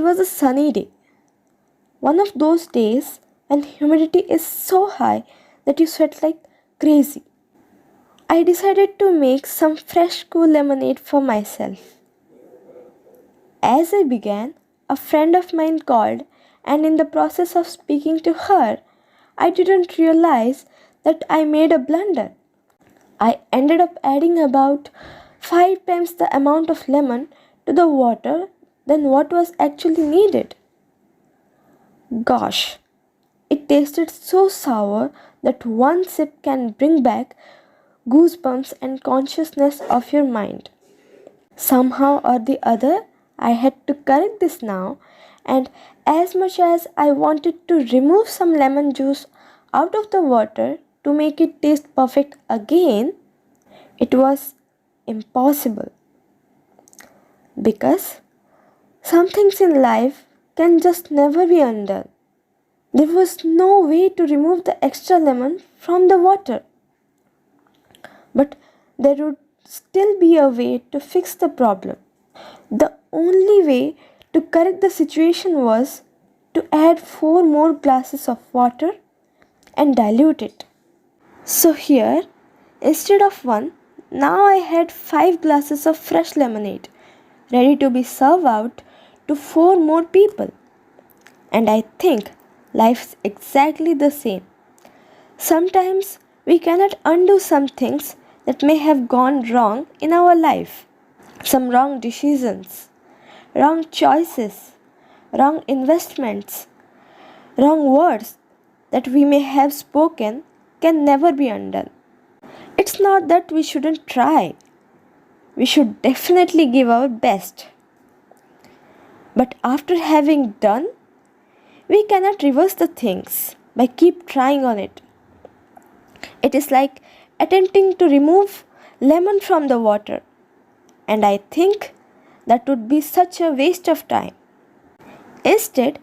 was a sunny day. One of those days when humidity is so high that you sweat like crazy. I decided to make some fresh cool lemonade for myself. As I began, a friend of mine called, and in the process of speaking to her, I didn't realize that I made a blunder. I ended up adding about 5 times the amount of lemon to the water than what was actually needed. Gosh, it tasted so sour that one sip can bring back goosebumps and consciousness of your mind. Somehow or the other, I had to correct this now, and as much as I wanted to remove some lemon juice out of the water to make it taste perfect again, it was impossible. Because some things in life can just never be undone. There was no way to remove the extra lemon from the water. But there would still be a way to fix the problem. The only way to correct the situation was to add 4 more glasses of water and dilute it. So here, instead of 1, now I had 5 glasses of fresh lemonade ready to be served out to 4 more people. And I think life's exactly the same. Sometimes we cannot undo some things that may have gone wrong in our life. Some wrong decisions, wrong choices, wrong investments, wrong words that we may have spoken can never be undone. It's not that we shouldn't try. We should definitely give our best. But after having done, we cannot reverse the things by keep trying on it. It is like attempting to remove lemon from the water, and I think that would be such a waste of time. Instead,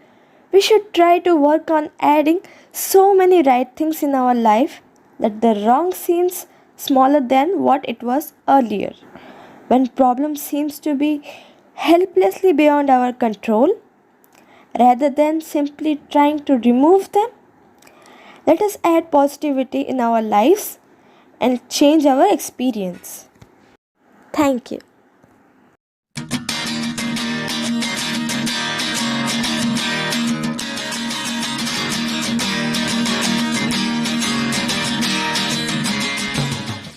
we should try to work on adding so many right things in our life that the wrong seems smaller than what it was earlier. When problem seems to be helplessly beyond our control, rather than simply trying to remove them, let us add positivity in our lives and change our experience. Thank you.